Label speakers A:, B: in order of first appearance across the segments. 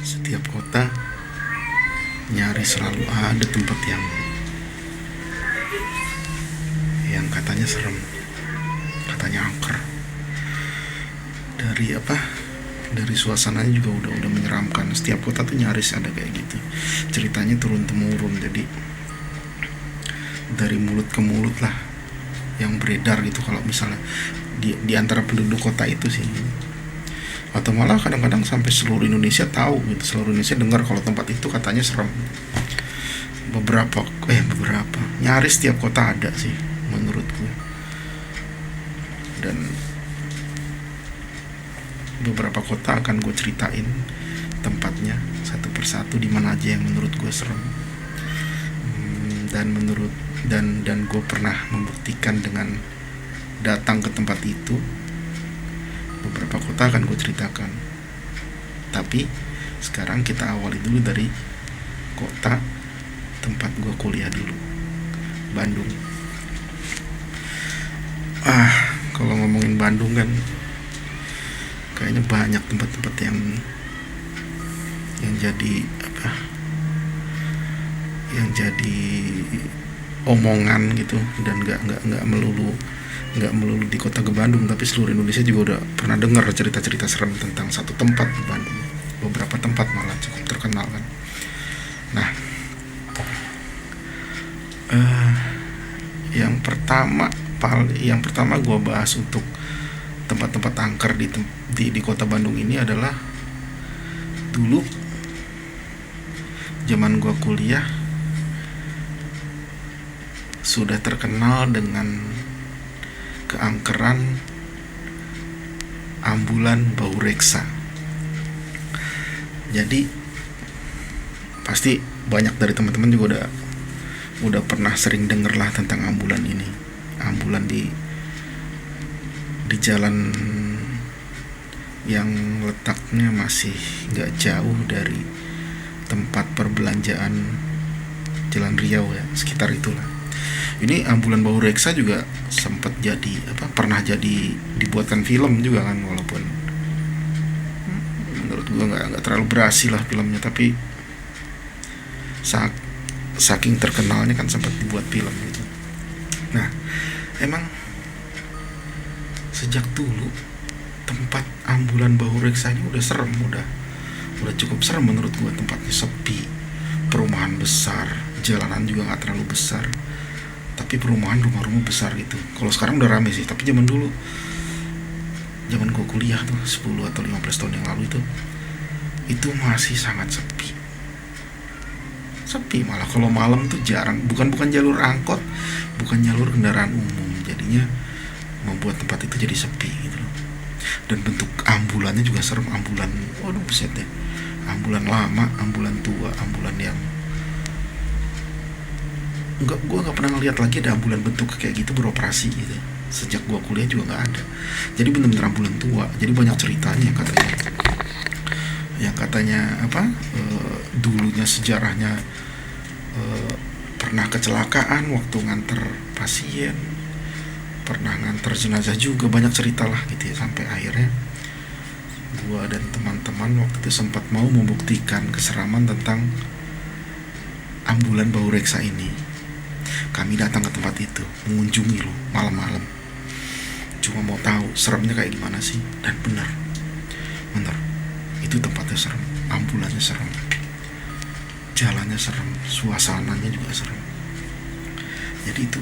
A: Setiap kota nyaris selalu ada tempat yang katanya serem, katanya angker. Dari dari suasananya juga udah menyeramkan. Setiap kota tuh nyaris ada kayak gitu, ceritanya turun temurun. Jadi dari mulut ke mulut lah yang beredar gitu, kalau misalnya di antara penduduk kota itu sih. Atau malah kadang-kadang sampai seluruh Indonesia tahu gitu, seluruh Indonesia dengar kalau tempat itu katanya serem. Beberapa nyaris setiap kota ada sih menurut gue. Dan beberapa kota akan gue ceritain tempatnya satu persatu di mana aja yang menurut gue serem. Dan gue pernah membuktikan dengan datang ke tempat itu. Beberapa kota akan gue ceritakan, tapi sekarang kita awali dulu dari kota tempat gue kuliah dulu, Bandung. Kalau ngomongin Bandung kan kayaknya banyak tempat-tempat yang jadi yang jadi omongan gitu. Dan nggak melulu di kota ke Bandung, tapi seluruh Indonesia juga udah pernah dengar cerita-cerita serem tentang satu tempat di Bandung. Beberapa tempat malah cukup terkenal kan. Nah, yang pertama gue bahas untuk tempat-tempat angker di kota Bandung ini adalah dulu zaman gue kuliah sudah terkenal dengan keangkeran ambulan bau reksa. Jadi pasti banyak dari teman-teman juga udah pernah sering denger lah tentang ambulan ini. Ambulan di jalan yang letaknya masih gak jauh dari tempat perbelanjaan Jalan Riau ya, sekitar itulah. Ini ambulan bau reksa juga sempat pernah dibuatkan film juga kan, walaupun menurut gue nggak terlalu berhasil lah filmnya, tapi saking terkenalnya kan sempat dibuat film gitu. Nah, emang sejak dulu tempat ambulan bau reksa ini udah serem, udah cukup serem menurut gue. Tempatnya sepi, perumahan besar, jalanan juga nggak terlalu besar, tapi rumah-rumah besar gitu. Kalau sekarang udah rame sih, tapi zaman dulu, zaman gue kuliah tuh 10 atau 15 tahun yang lalu itu masih sangat sepi. Malah kalau malam tuh jarang, bukan jalur angkot, bukan jalur kendaraan umum, jadinya membuat tempat itu jadi sepi gitu loh. Dan bentuk ambulannya juga serem. Ambulan, waduh buset deh, ambulan lama, ambulan tua, ambulan yang gue nggak pernah ngeliat lagi ada ambulan bentuk kayak gitu beroperasi gitu. Sejak gue kuliah juga nggak ada. Jadi bener-bener ambulan tua. Jadi banyak ceritanya yang katanya dulunya sejarahnya pernah kecelakaan waktu nganter pasien, pernah nganter jenazah juga, banyak cerita lah gitu ya. Sampai akhirnya gue dan teman-teman waktu itu sempat mau membuktikan keseraman tentang ambulan bau reksa ini. Kami datang ke tempat itu, mengunjungi loh, malam-malam, cuma mau tahu seremnya kayak gimana sih. Dan bener itu tempatnya serem, ambulannya serem, jalannya serem, suasananya juga serem. Jadi itu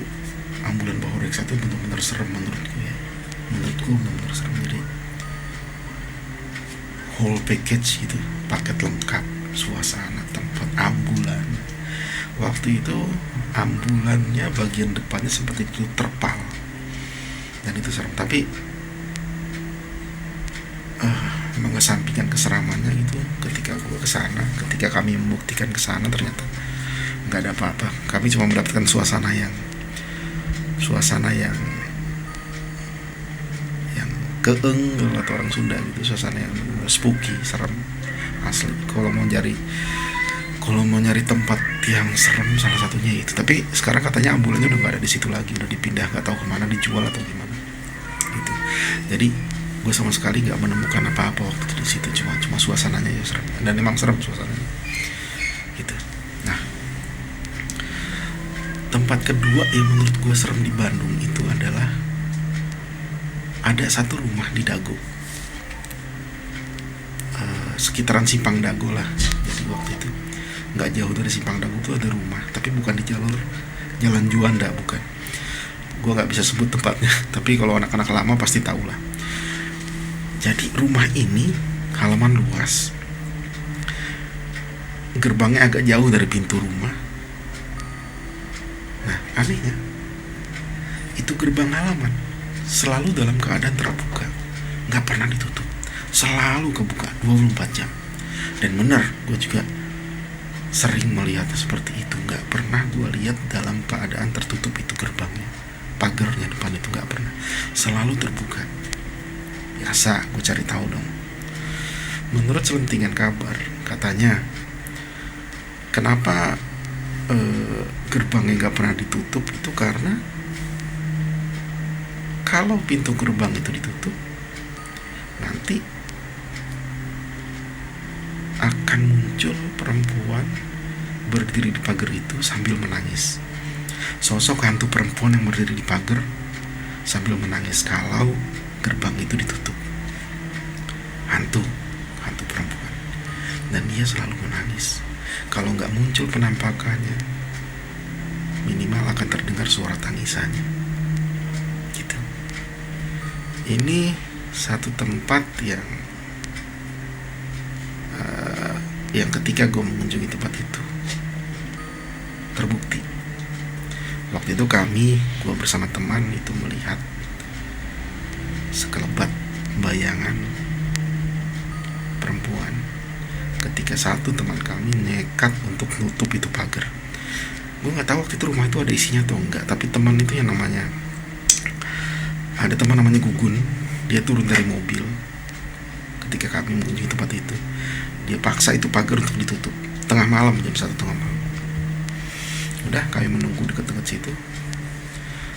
A: ambulan bau reksa itu benar-benar serem menurutku ya. Menurutku benar-benar serem. Jadi whole package gitu, paket lengkap, suasana, tempat, ambulan. Waktu itu ambulannya bagian depannya seperti itu terpal, dan itu serem. Tapi mengesampingkan keseramannya gitu, ketika kami membuktikan kesana, ternyata nggak ada apa-apa. Kami cuma mendapatkan suasana yang keeng kalau kata orang Sunda gitu, suasana yang spooky, serem asli. Kalau mau nyari tempat yang serem, salah satunya itu. Tapi sekarang katanya ambulannya udah nggak ada di situ lagi, udah dipindah, nggak tahu kemana, dijual atau gimana gitu. Jadi Gue sama sekali nggak menemukan apa-apa waktu itu di situ, cuma suasananya ya serem, dan emang serem suasananya gitu. Nah, tempat kedua yang menurut gue serem di Bandung itu adalah ada satu rumah di Dago, sekitaran Simpang Dago lah. Jadi waktu itu nggak jauh dari Simpang Dago tuh ada rumah, tapi bukan di jalur Jalan Juanda, bukan. Gue nggak bisa sebut tempatnya, tapi kalau anak-anak lama pasti tahu lah. Jadi rumah ini halaman luas, gerbangnya agak jauh dari pintu rumah. Nah, anehnya itu gerbang halaman selalu dalam keadaan terbuka, nggak pernah ditutup, selalu kebuka 24 jam. Dan benar, gue juga sering melihat seperti itu. Nggak pernah gue lihat dalam keadaan tertutup itu gerbangnya, pagarnya depan itu nggak pernah, selalu terbuka. Biasa, gue cari tahu dong. Menurut selentingan kabar, katanya kenapa gerbangnya nggak pernah ditutup itu karena kalau pintu gerbang itu ditutup, nanti akan muncul perempuan berdiri di pagar itu sambil menangis. Sosok hantu perempuan yang berdiri di pagar sambil menangis kalau gerbang itu ditutup. Hantu perempuan, dan dia selalu menangis. Kalau nggak muncul penampakannya, minimal akan terdengar suara tangisannya gitu. Ini satu tempat yang ketika gue mengunjungi tempat itu terbukti. Waktu itu gue bersama teman itu melihat sekelebat bayangan perempuan ketika satu teman kami nekat untuk nutup itu pagar. Gue nggak tahu waktu itu rumah itu ada isinya atau enggak, tapi teman itu yang namanya Gugun, dia turun dari mobil ketika kami mengunjungi tempat itu. Dia paksa itu pagar untuk ditutup tengah malam, jam 1 tengah malam. Udah, kami menunggu dekat-dekat situ.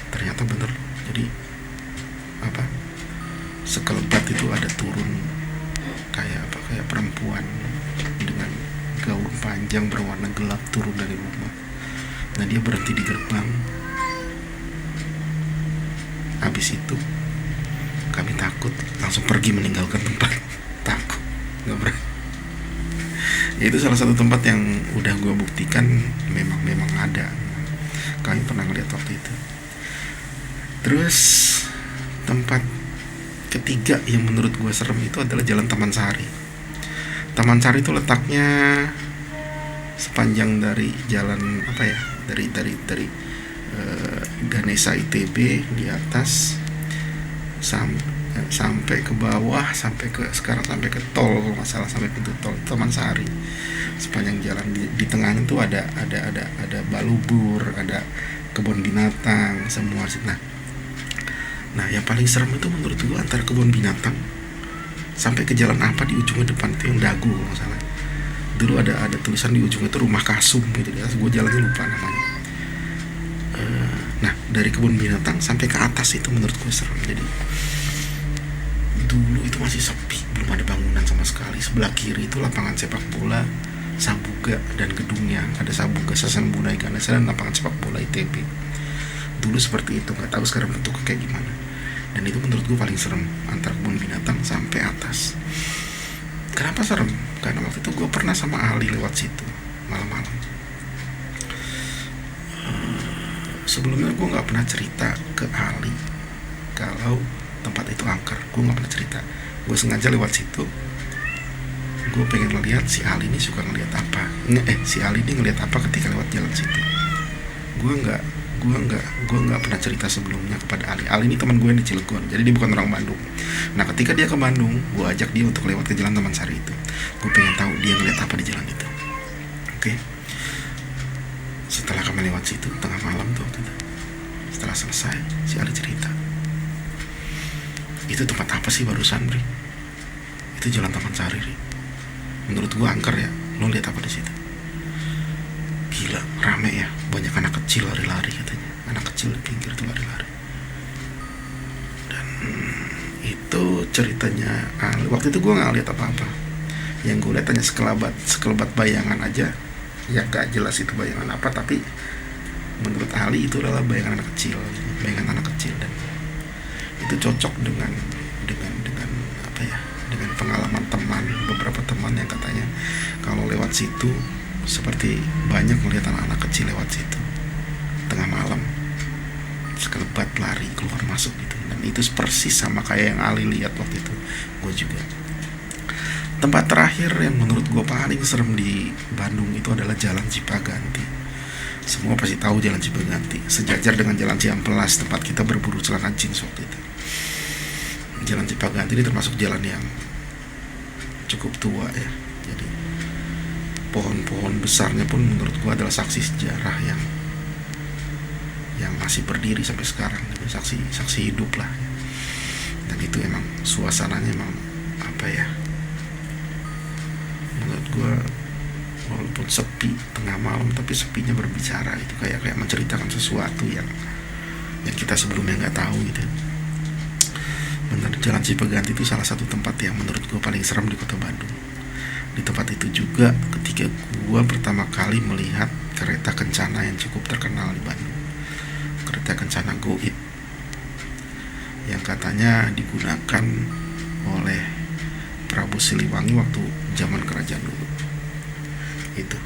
A: Ternyata bener, jadi sekelebat itu ada turun kayak perempuan dengan gaun panjang berwarna gelap turun dari rumah. Nah, dia berhenti di gerbang. Habis itu kami takut, langsung pergi meninggalkan tempat. Takut, nggak berani. Ya, itu salah satu tempat yang udah gue buktikan memang ada. Kami pernah ngeliat waktu itu. Terus tempat ketiga yang menurut gue serem itu adalah Jalan Taman Sari. Taman Sari itu letaknya sepanjang dari jalan dari Ganesha ITB di atas sampai ke bawah, sampai ke tol, kalau nggak salah, sampai pintu tol Taman Sari. Sepanjang jalan di tengahnya tuh ada balubur, ada kebun binatang, semua. Nah, yang paling serem itu menurut gue antara kebun binatang sampai ke jalan apa di ujungnya depan itu yang Dago, kalau nggak salah. Dulu ada tulisan di ujungnya itu Rumah Kasum gitu ya. Gue jalannya lupa namanya. Nah, dari kebun binatang sampai ke atas itu menurut gue serem. Jadi dulu itu masih sepi, belum ada bangunan sama sekali. Sebelah kiri itu lapangan sepak bola Sabuga dan gedungnya. Ada Sabuga Sasan Budaya Ganesha dan lapangan sepak bola ITB. Dulu seperti itu, nggak tahu sekarang bentuknya kayak gimana. Dan itu menurut gue paling serem, antara kebun binatang sampai atas. Kenapa serem? Karena waktu itu gue pernah sama Ali lewat situ malam-malam. Sebelumnya gue nggak pernah cerita ke Ali kalau tempat itu angker. Gue nggak pernah cerita. Gue sengaja lewat situ. Gue pengen ngeliat si Ali ini suka ngeliat apa. Si Ali ini ngeliat apa ketika lewat jalan situ. Gue nggak pernah cerita sebelumnya kepada Ali. Ali ini teman gue yang di Cilegon, jadi dia bukan orang Bandung. Nah, ketika dia ke Bandung, gue ajak dia untuk lewat ke Jalan Taman Sari itu. Gue pengen tahu dia ngeliat apa di jalan itu. Oke. Setelah kami lewat situ tengah malam tuh, setelah selesai, si Ali cerita, itu tempat apa sih barusan, Bri? Itu Jalan Taman Sari, Bri. Menurut gue angker ya. Lo lihat apa di situ? Gila, rame ya, banyak anak kecil lari-lari katanya. Anak kecil di pinggir tuh lari-lari. Dan Itu ceritanya waktu itu gue nggak lihat apa-apa, yang gue lihat hanya sekelebat bayangan aja, ya gak jelas itu bayangan apa, tapi menurut Ali itu adalah bayangan anak kecil, dan itu cocok dengan apa ya, dengan pengalaman beberapa teman yang katanya kalau lewat situ seperti banyak melihat anak-anak kecil lewat situ tengah malam, sekelebat lari keluar masuk gitu. Dan itu persis sama kayak yang Ali lihat waktu itu. Gue juga. Tempat terakhir yang menurut gue paling serem di Bandung itu adalah Jalan Cipaganti. Semua pasti tahu Jalan Cipaganti, sejajar dengan Jalan Ciamplas tempat kita berburu celana jeans waktu itu. Jalan Cipaganti ini termasuk jalan yang cukup tua ya. Jadi pohon-pohon besarnya pun menurut gue adalah saksi sejarah yang masih berdiri sampai sekarang, saksi hidup lah. Dan itu emang suasananya emang apa ya, menurut gue walaupun sepi tengah malam, tapi sepinya berbicara. Itu kayak menceritakan sesuatu yang kita sebelumnya nggak tahu gitu. Benar, Jalan Cipaganti itu salah satu tempat yang menurut gue paling serem di kota Bandung. Di tempat itu juga ketika gue pertama kali melihat kereta kencana yang cukup terkenal di Bandung, kereta kencana Goib, yang katanya digunakan oleh Prabu Siliwangi waktu zaman kerajaan dulu. Itu